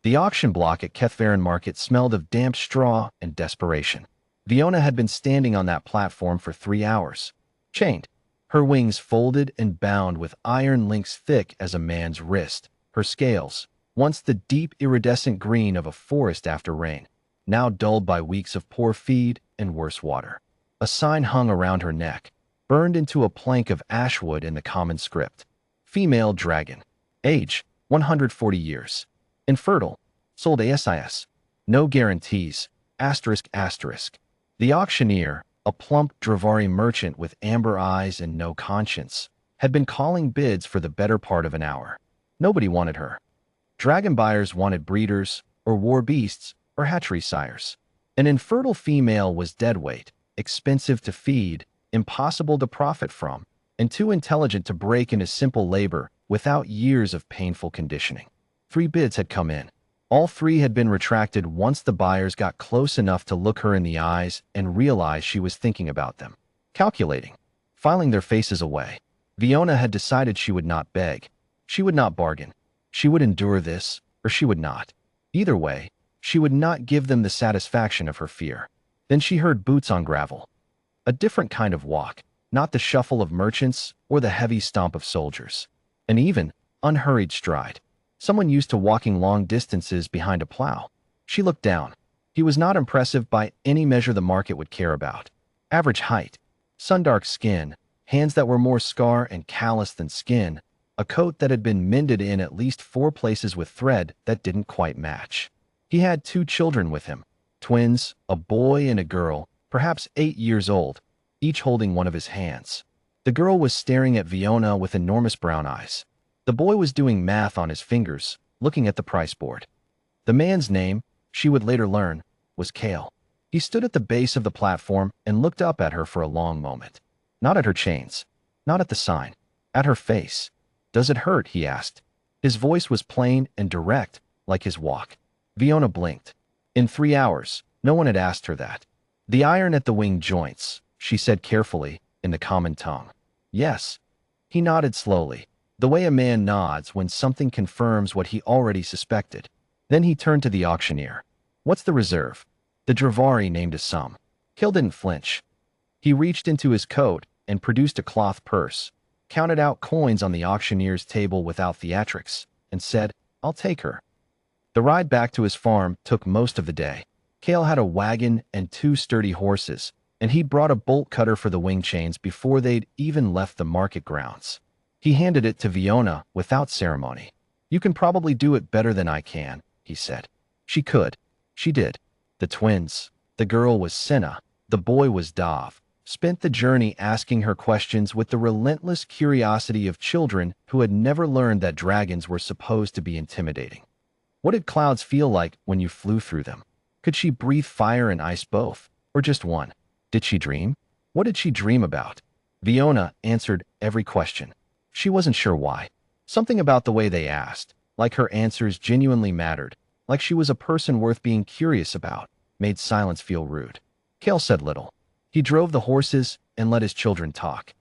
The auction block at Kethvaren Market smelled of damp straw and desperation. Fiona had been standing on that platform for 3 hours, chained, her wings folded and bound with iron links thick as a man's wrist, her scales, once the deep iridescent green of a forest after rain, now dulled by weeks of poor feed and worse water. A sign hung around her neck, burned into a plank of ashwood in the common script. Female dragon. Age, 140 years. Infertile. Sold ASIS. No guarantees. Asterisk asterisk. The auctioneer, a plump Dravari merchant with amber eyes and no conscience, had been calling bids for the better part of an hour. Nobody wanted her. Dragon buyers wanted breeders, or war beasts, or hatchery sires. An infertile female was deadweight, expensive to feed, impossible to profit from, and too intelligent to break into simple labor without years of painful conditioning. 3 bids had come in. All 3 had been retracted once the buyers got close enough to look her in the eyes and realize she was thinking about them. Calculating. Filing their faces away. Fiona had decided she would not beg. She would not bargain. She would endure this, or she would not. Either way, she would not give them the satisfaction of her fear. Then she heard boots on gravel. A different kind of walk, not the shuffle of merchants or the heavy stomp of soldiers. An even, unhurried stride. Someone used to walking long distances behind a plow. She looked down. He was not impressive by any measure the market would care about. Average height, sun-dark skin, hands that were more scar and callous than skin, a coat that had been mended in at least 4 places with thread that didn't quite match. He had 2 children with him, twins, a boy and a girl, perhaps 8 years old, each holding one of his hands. The girl was staring at Fiona with enormous brown eyes. The boy was doing math on his fingers, looking at the price board. The man's name, she would later learn, was Cale. He stood at the base of the platform and looked up at her for a long moment. Not at her chains, not at the sign, at her face. "Does it hurt?" he asked. His voice was plain and direct, like his walk. Fiona blinked. In 3 hours, no one had asked her that. "The iron at the wing joints," she said carefully, in the common tongue. "Yes." He nodded slowly, the way a man nods when something confirms what he already suspected. Then he turned to the auctioneer. "What's the reserve?" The Dravari named a sum. Cale didn't flinch. He reached into his coat and produced a cloth purse, counted out coins on the auctioneer's table without theatrics, and said, "I'll take her." The ride back to his farm took most of the day. Cale had a wagon and 2 sturdy horses, and he'd brought a bolt cutter for the wing chains before they'd even left the market grounds. He handed it to Fiona without ceremony. "You can probably do it better than I can," he said. She could. She did. The twins. The girl was Senna. The boy was Dav. Spent the journey asking her questions with the relentless curiosity of children who had never learned that dragons were supposed to be intimidating. What did clouds feel like when you flew through them? Could she breathe fire and ice both, or just one? Did she dream? What did she dream about? Fiona answered every question. She wasn't sure why. Something about the way they asked, like her answers genuinely mattered, like she was a person worth being curious about, made silence feel rude. Cale said little. He drove the horses and let his children talk.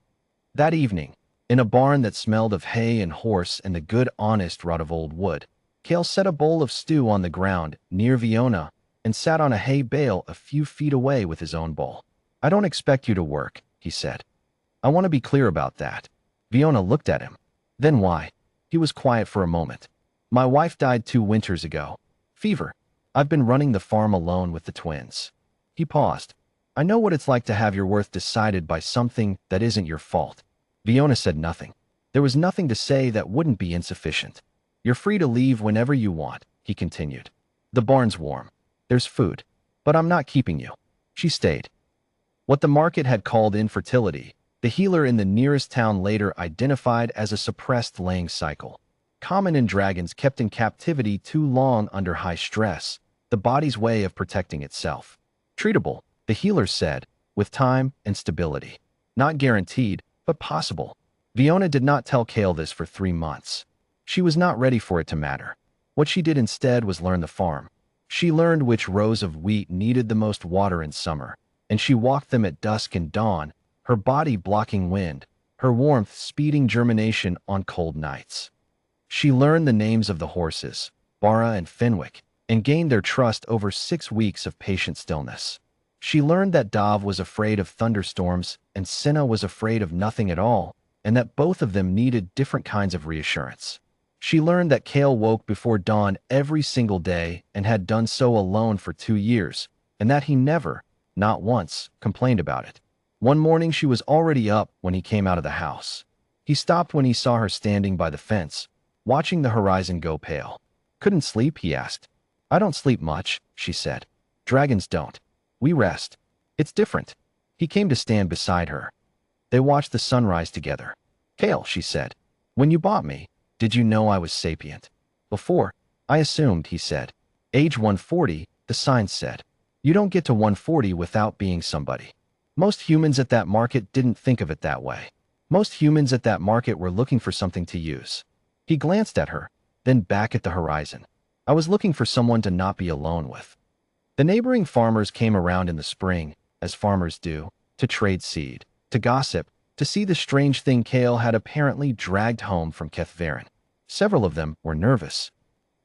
That evening, in a barn that smelled of hay and horse and the good honest rot of old wood, Cale set a bowl of stew on the ground near Fiona and sat on a hay bale a few feet away with his own bowl. "I don't expect you to work," he said. "I want to be clear about that." Fiona looked at him. "Then why?" He was quiet for a moment. "My wife died 2 winters ago. Fever. I've been running the farm alone with the twins." He paused. "I know what it's like to have your worth decided by something that isn't your fault." Fiona said nothing. There was nothing to say that wouldn't be insufficient. "You're free to leave whenever you want," he continued. "The barn's warm. There's food. But I'm not keeping you." She stayed. What the market had called infertility, the healer in the nearest town later identified as a suppressed laying cycle. Common in dragons kept in captivity too long under high stress, the body's way of protecting itself. Treatable, the healer said, with time and stability. Not guaranteed, but possible. Fiona did not tell Cale this for 3 months. She was not ready for it to matter. What she did instead was learn the farm. She learned which rows of wheat needed the most water in summer, and she walked them at dusk and dawn, her body blocking wind, her warmth speeding germination on cold nights. She learned the names of the horses, Bara and Fenwick, and gained their trust over 6 weeks of patient stillness. She learned that Dav was afraid of thunderstorms and Senna was afraid of nothing at all, and that both of them needed different kinds of reassurance. She learned that Kale woke before dawn every single day and had done so alone for 2 years, and that he never, not once, complained about it. One morning she was already up when he came out of the house. He stopped when he saw her standing by the fence, watching the horizon go pale. "Couldn't sleep?" he asked. "I don't sleep much," she said. "Dragons don't. We rest. It's different." He came to stand beside her. They watched the sunrise together. "Kale," she said, "when you bought me, did you know I was sapient?" "Before, I assumed," he said. "Age 140, the signs said. You don't get to 140 without being somebody." Most humans at that market didn't think of it that way. Most humans at that market were looking for something to use. He glanced at her, then back at the horizon. "I was looking for someone to not be alone with." The neighboring farmers came around in the spring, as farmers do, to trade seed, to gossip, to see the strange thing Kale had apparently dragged home from Kethvaren. Several of them were nervous.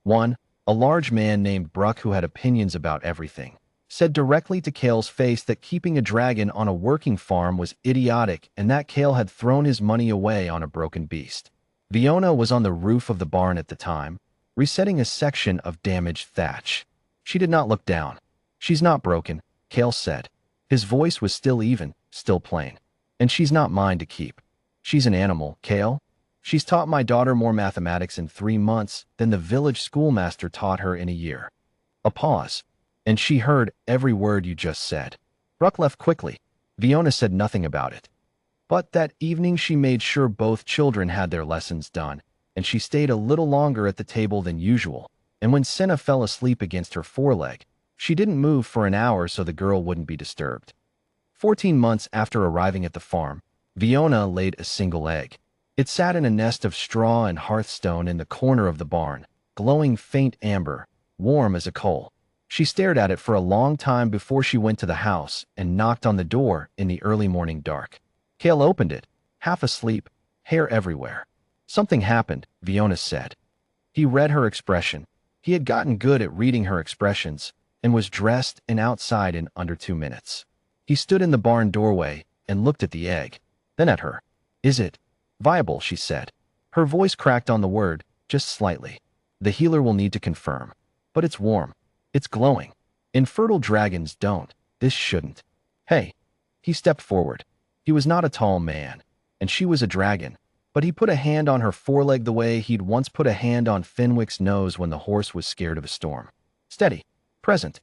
One, a large man named Bruck who had opinions about everything, said directly to Kale's face that keeping a dragon on a working farm was idiotic and that Kale had thrown his money away on a broken beast. Fiona was on the roof of the barn at the time, resetting a section of damaged thatch. She did not look down. "She's not broken," Kale said. His voice was still even, still plain. "And she's not mine to keep. She's an animal, Kale. She's taught my daughter more mathematics in 3 months than the village schoolmaster taught her in a year." A pause. "And she heard every word you just said." Bruck left quickly. Fiona said nothing about it. But that evening she made sure both children had their lessons done, and she stayed a little longer at the table than usual, and when Senna fell asleep against her foreleg, she didn't move for an hour so the girl wouldn't be disturbed. 14 months after arriving at the farm, Fiona laid a single egg. It sat in a nest of straw and hearthstone in the corner of the barn, glowing faint amber, warm as a coal. She stared at it for a long time before she went to the house and knocked on the door in the early morning dark. Kale opened it, half asleep, hair everywhere. "Something happened," Fiona said. He read her expression. He had gotten good at reading her expressions and was dressed and outside in under 2 minutes. He stood in the barn doorway and looked at the egg, then at her. "Is it viable?" she said. Her voice cracked on the word, just slightly. "The healer will need to confirm. But it's warm. It's glowing. Infertile dragons don't. This shouldn't." "Hey." He stepped forward. He was not a tall man, and she was a dragon, but he put a hand on her foreleg the way he'd once put a hand on Fenwick's nose when the horse was scared of a storm. "Steady. Present.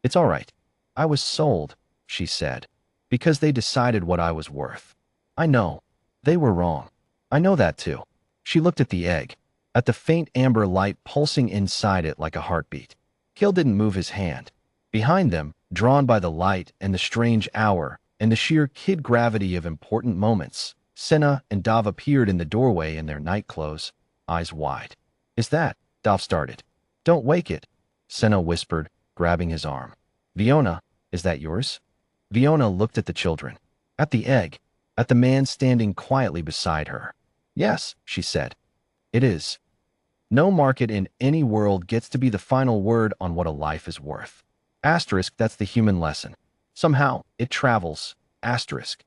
It's all right. I was sold," she said, "because they decided what I was worth. I know. They were wrong. I know that too." She looked at the egg, at the faint amber light pulsing inside it like a heartbeat. Kale didn't move his hand. Behind them, drawn by the light and the strange hour and the sheer kid gravity of important moments, Senna and Dav appeared in the doorway in their night clothes, eyes wide. "Is that?" Dav started. "Don't wake it," Senna whispered, grabbing his arm. "Fiona, is that yours?" Fiona looked at the children, at the egg, at the man standing quietly beside her. "Yes," she said. "It is. No market in any world gets to be the final word on what a life is worth. Asterisk, that's the human lesson. Somehow, it travels. Asterisk.